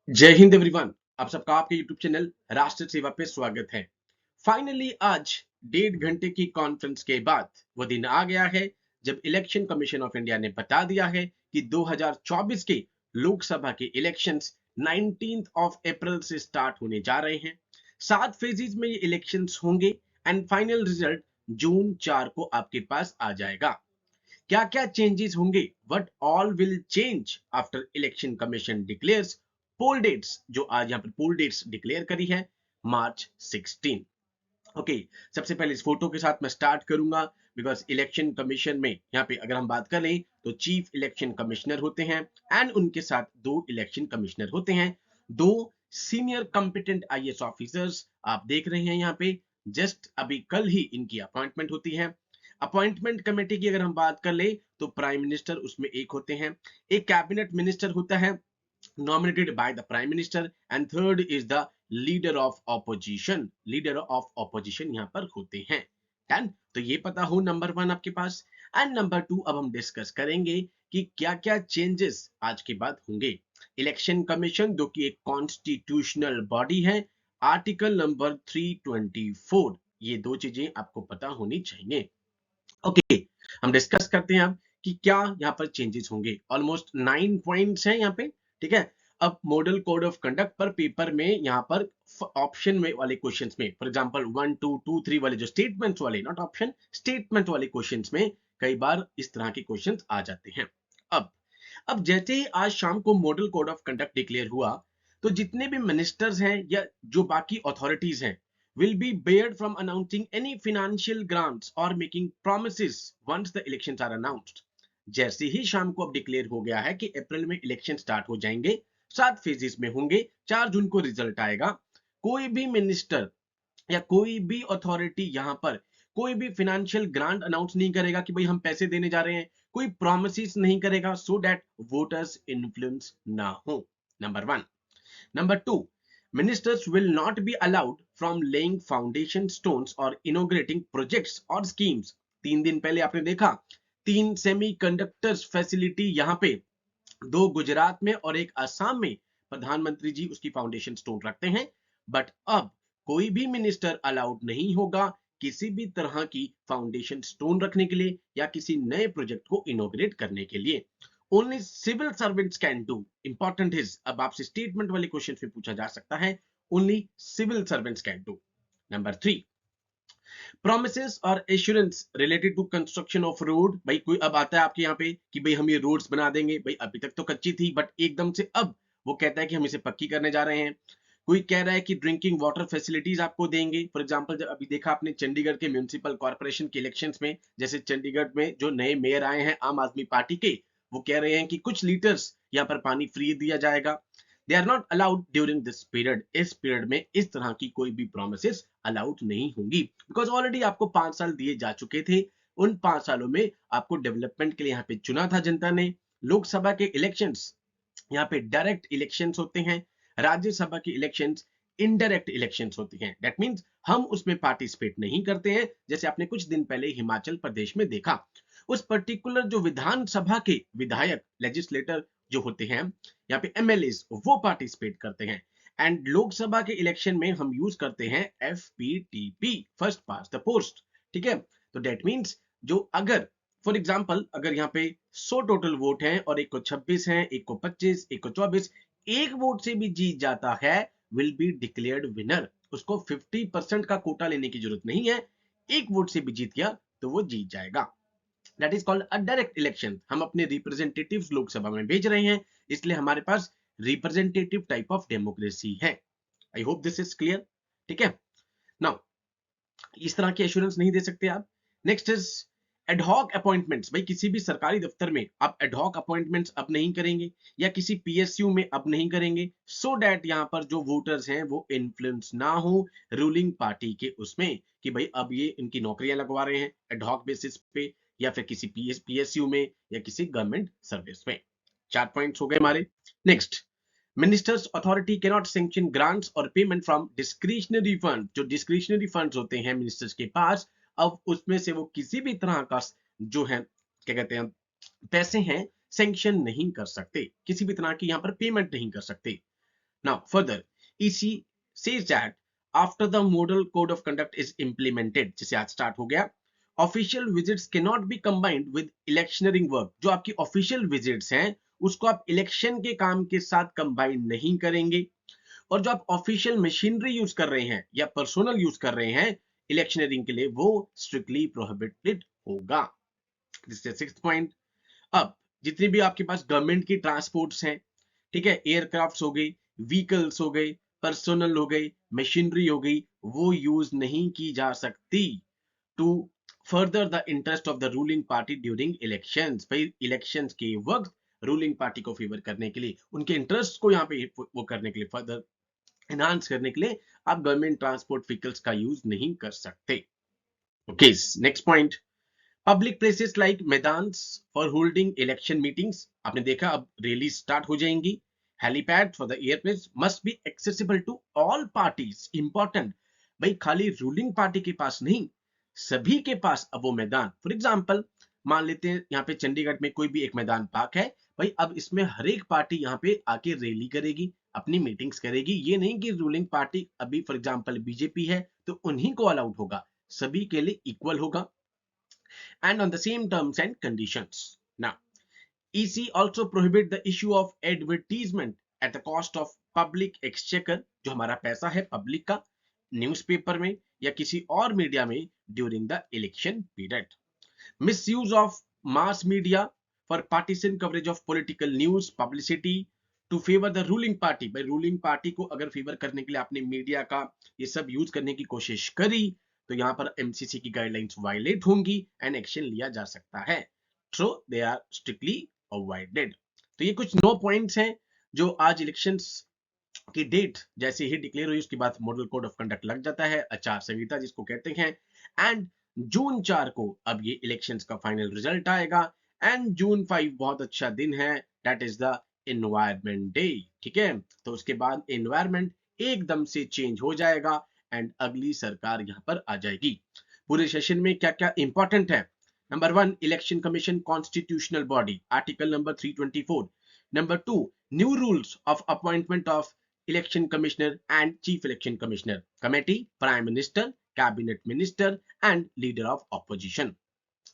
जय हिंद एवरीवन। आप सबका आपके यूट्यूब चैनल राष्ट्र सेवा पे स्वागत है। फाइनली आज 1.5 घंटे की कॉन्फ्रेंस के बाद वो दिन आ गया है जब इलेक्शन कमीशन ऑफ इंडिया ने बता दिया है कि 2024 के लोकसभा के इलेक्शंस 19 ऑफ अप्रैल से स्टार्ट होने जा रहे हैं। 7 फेजेस में ये इलेक्शंस होंगे एंड फाइनल रिजल्ट जून 4 को आपके पास आ जाएगा। क्या क्या चेंजेस होंगे, what all will change after election commission declares poll dates, जो आज यहाँ पर पोल डेट्स डिक्लेयर करी है मार्च 16। ओके, सबसे पहले इस फोटो के साथ मैं स्टार्ट करूंगा बिकॉज इलेक्शन कमीशन में यहाँ पे अगर हम बात करें तो चीफ इलेक्शन कमिश्नर होते हैं एंड उनके साथ 2 इलेक्शन कमिश्नर होते हैं, 2 सीनियर कॉम्पिटेंट आईएएस ऑफिसर्स आप देख रहे हैं यहाँ पे। जस्ट अभी कल ही इनकी अपॉइंटमेंट होती है। अपॉइंटमेंट कमेटी की अगर हम बात कर ले तो प्राइम मिनिस्टर उसमें एक होते हैं, एक कैबिनेट मिनिस्टर होता है nominated by the prime minister, and third is the leader of opposition, leader of opposition यहाँ पर होते हैं। डन, तो ये पता हो नंबर 1 आपके पास। एंड नंबर 2 अब हम डिस्कस करेंगे कि क्या क्या चेंजेस आज के बाद होंगे। इलेक्शन कमीशन जो कि एक कॉन्स्टिट्यूशनल बॉडी है, आर्टिकल नंबर 324, ये दो चीजें आपको पता होनी चाहिए। ओके, हम डिस्कस करते हैं अब कि क्या यहाँ पर चेंजेस होंगे। ऑलमोस्ट 9 पॉइंट्स हैं यहाँ पे, ठीक है। अब मॉडल कोड ऑफ कंडक्ट पर पेपर में यहाँ पर ऑप्शन में वाले क्वेश्चंस में, फॉर एग्जांपल 1 2 2 3 वाले जो स्टेटमेंट्स वाले, नॉट ऑप्शन, स्टेटमेंट वाले क्वेश्चंस में कई बार इस तरह के क्वेश्चंस आ जाते हैं। अब अब जैसे ही आज शाम को model code of conduct declare हुआ तो जितने भी मिनिस्टर्स हैं या जो बाकी अथॉरिटीज हैं will be barred from announcing any financial grants or making promises once the elections are announced। जैसे ही शाम को अब डिक्लेयर हो गया है कि अप्रैल में इलेक्शन स्टार्ट हो जाएंगे, 7 फेजेस में होंगे, 4 जून को रिजल्ट आएगा। कोई भी मिनिस्टर या कोई भी अथॉरिटी यहाँ पर कोई भी फाइनेंशियल ग्रांट अनाउंस नहीं करेगा कि भाई हम पैसे देने जा रहे हैं, कोई प्रोमिस नहीं करेगा सो दैट वोटर्स इन्फ्लुएंस ना हो। Number 1। Number 2, ministers will not be allowed from laying foundation stones or inaugurating projects or schemes। 3 दिन पहले आपने देखा 3 सेमीकंडक्टर्स फैसिलिटी यहाँ पे, 2 गुजरात में और एक असम में प्रधानमंत्री जी उसकी फाउंडेशन स्टोन रखते हैं। बट अब कोई भी मिनिस्टर अलाउड नहीं होगा किसी भी तरह की फाउंडेशन स्टोन रखने के लिए या किसी नए प्रोजेक्ट को इनोग्रेट करने के लिए। Only civil servants can do. Important is, अब आपसे स्टेटमेंट वाले क्वेश्चन में पूछा जा सकता है, only civil servants can do. Number 3, promises और assurance related to construction of road. भाई कोई अब आता है आपके यहाँ पे कि भाई हम ये रोड्स बना देंगे, भाई अभी तक तो कच्ची थी बट एकदम से अब वो कहता है कि हम इसे पक्की करने जा रहे हैं। कोई कह रहा है कि ड्रिंकिंग वाटर फैसिलिटीज आपको देंगे। फॉर एग्जांपल जब अभी देखा आपने चंडीगढ़ के म्युनिसिपल कॉर्पोरेशन के इलेक्शंस में, जैसे चंडीगढ़ में जो नए मेयर आए हैं आम आदमी पार्टी के, वो कह रहे हैं कि कुछ लीटर्स यहाँ पर पानी फ्री दिया जाएगा। They are not allowed during this period. इस पीरियड में इस तरह की कोई भी प्रोमिस अलाउड नहीं होंगी बिकॉज ऑलरेडी आपको 5 साल दिए जा चुके थे। उन 5 सालों में आपको डेवलपमेंट के लिए यहाँ पे चुना था जनता ने। लोकसभा के इलेक्शंस यहाँ पे डायरेक्ट इलेक्शंस होते हैं, राज्यसभा की इलेक्शंस इनडायरेक्ट इलेक्शंस होती हैं। दैट मींस हम उसमें पार्टिसिपेट नहीं करते हैं, जैसे आपने कुछ दिन पहले हिमाचल प्रदेश में देखा। उस पर्टिकुलर जो विधानसभा के विधायक लेजिस्लेटर जो होते हैं यहाँ पे एमएलए, वो पार्टिसिपेट करते हैं। एंड लोकसभा के इलेक्शन में हम यूज करते हैं FPTP, first pass the post, ठीक है। तो दैट मींस जो अगर फॉर एग्जांपल अगर यहाँ पे 100 टोटल वोट हैं और एक को 26 हैं, एक को 25, एक को 24, एक वोट से भी जीत जाता है विल बी डिक्लेयर्ड विनर। उसको 50% का कोटा लेने की जरूरत नहीं है, एक वोट से भी जीत गया तो वो जीत जाएगा। That is called a direct election. हम अपने रिप्रेजेंटेटिव्स लोकसभा में भेज रहे हैं, इसलिए हमारे पास रिप्रेजेंटेटिव टाइप ऑफ डेमोक्रेसी है। I hope this is clear, ठीक है। नाउ इस तरह की एश्योरेंस नहीं दे सकते आप। Next is ad hoc appointments. भाई किसी भी सरकारी दफ्तर में आप एडहॉक अपॉइंटमेंट्स अब नहीं करेंगे या किसी पीएसयू में अब नहीं करेंगे सो दैट यहाँ पर जो वोटर्स हैं वो इन्फ्लुएंस ना हो रूलिंग पार्टी के उसमें कि भाई अब ये इनकी नौकरियां लगवा रहे हैं एडहॉक बेसिस पे या फिर किसी पीएसयू में या किसी गवर्नमेंट सर्विस में। 4 पॉइंट्स हो गए हमारे। Next, ministers authority can not sanction grants और पेमेंट फ्रॉम डिस्क्रिशनरी फंड। जो डिस्क्रिशनरी फंड्स होते हैं मिनिस्टर्स के पास, अब उसमें से वो किसी भी तरह का जो है क्या कहते हैं पैसे हैं सैंक्शन नहीं कर सकते, किसी भी तरह की यहाँ पर पेमेंट नहीं कर सकते। Now further, EC says that after the model code of conduct is implemented, जैसे आज स्टार्ट हो गया, official visits cannot be combined with electioneering work. जो आपकी ऑफिशियल विजिट्स हैं उसको आप इलेक्शन के काम के साथ कंबाइन नहीं करेंगे, और जो आप ऑफिशियल मशीनरी यूज कर रहे हैं या पर्सोनल यूज कर रहे हैं इलेक्शनरिंग के लिए, वो स्ट्रिक्टली प्रोहिबिटेड होगा। This is sixth point. अब जितनी भी आपके पास गवर्नमेंट की ट्रांसपोर्ट्स हैं, ठीक है, एयरक्राफ्ट्स हो गई, व्हीकल्स हो गई, पर्सोनल हो गई, मशीनरी हो गई, वो यूज नहीं की जा सकती to further the interest of the ruling party during elections. भाई इलेक्शंस के वक्त रूलिंग पार्टी को फेवर करने के लिए, उनके इंटरेस्ट को यहाँ पे वो करने के लिए, फर्दर एनहांस करने के लिए आप गवर्नमेंट ट्रांसपोर्ट व्हीकल्स का यूज नहीं कर सकते। Okay, next point, public places like maidans for holding election meetings. आपने देखा अब रैली स्टार्ट हो जाएंगी। Helipad for the airplanes must be accessible to all parties. Important, भाई खाली रूलिंग पार्टी के पास नहीं, सभी के पास अब वो मैदान। फॉर एग्जाम्पल मान लेते हैं यहाँ पे चंडीगढ़ में कोई भी एक मैदान पार्क है, भाई अब इसमें हर एक पार्टी यहाँ पे आके रैली करेगी, अपनी मीटिंग्स करेगी। ये नहीं कि रूलिंग पार्टी अभी फॉर एग्जाम्पल बीजेपी है तो उन्हीं को अलाउड होगा, सभी के लिए इक्वल होगा and on the same terms and conditions. Now, EC also prohibit the issue of advertisement at the cost of public exchequer, जो हमारा पैसा है पब्लिक का, न्यूज़पेपर में या किसी और मीडिया में during the election period. Misuse of mass media for partisan coverage of political news publicity to favour the ruling party. भाई रूलिंग पार्टी को अगर फेवर करने के लिए आपने मीडिया का ये सब यूज करने की कोशिश करी तो यहाँ पर एमसीसी की गाइडलाइंस वायलेट होंगी एंड एक्शन लिया जा सकता है। सो दे आर स्ट्रिक्टली अवॉइडेड। तो ये कुछ 9 पॉइंट्स हैं जो आज इलेक्शंस की डेट जैसे ही डिक्लेयर हुई उसके बाद मॉडल कोड ऑफ कंडक्ट लग जाता है, आचार संहिता जिसको कहते हैं, एंड जून 4 को अब ये इलेक्शंस का फाइनल रिजल्ट आएगा, एंड जून 5 बहुत अच्छा दिन है, that is the environment day. ठीक है, तो उसके बाद एनवायरमेंट एकदम से चेंज हो जाएगा एंड अगली सरकार यहाँ पर आ जाएगी। पूरे सेशन में क्या क्या इंपॉर्टेंट है? Number 1, election commission constitutional body, article number 324। Number 2, new rules of appointment of election commissioner and chief election commissioner committee, prime minister, cabinet minister and leader of opposition.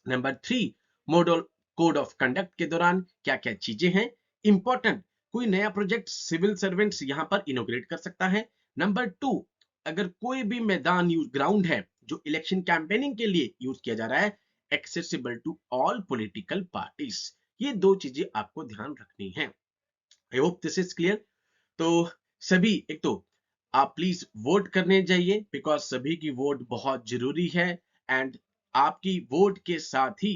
Number 3, model code of conduct के दौरान क्या क्या चीजें हैं important, कोई नया project civil servants यहां पर इनोग्रेट कर सकता है। नंबर 2, अगर कोई भी मैदान यूज ग्राउंड है जो इलेक्शन कैंपेनिंग के लिए यूज किया जा रहा है, accessible to all political parties. ये 2 चीजें आपको ध्यान रखनी है। I hope this is clear. तो सभी एक तो आप प्लीज वोट करने जाइए बिकॉज सभी की वोट बहुत जरूरी है, एंड आपकी वोट के साथ ही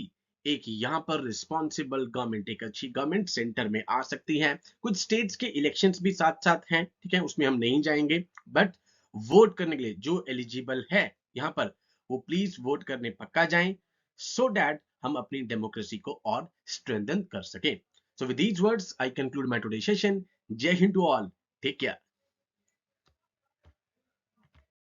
एक यहाँ पर रिस्पॉन्सिबल गवर्नमेंट, एक अच्छी गवर्नमेंट सेंटर में आ सकती है। कुछ स्टेट्स के इलेक्शंस भी साथ साथ हैं, ठीक है, उसमें हम नहीं जाएंगे, बट वोट करने के लिए जो एलिजिबल है यहाँ पर वो प्लीज वोट करने पक्का जाएं, सो दैट हम अपनी डेमोक्रेसी को और स्ट्रेंथन कर सके। So with these words, I conclude my today's session. Jai Hind to all. Take care.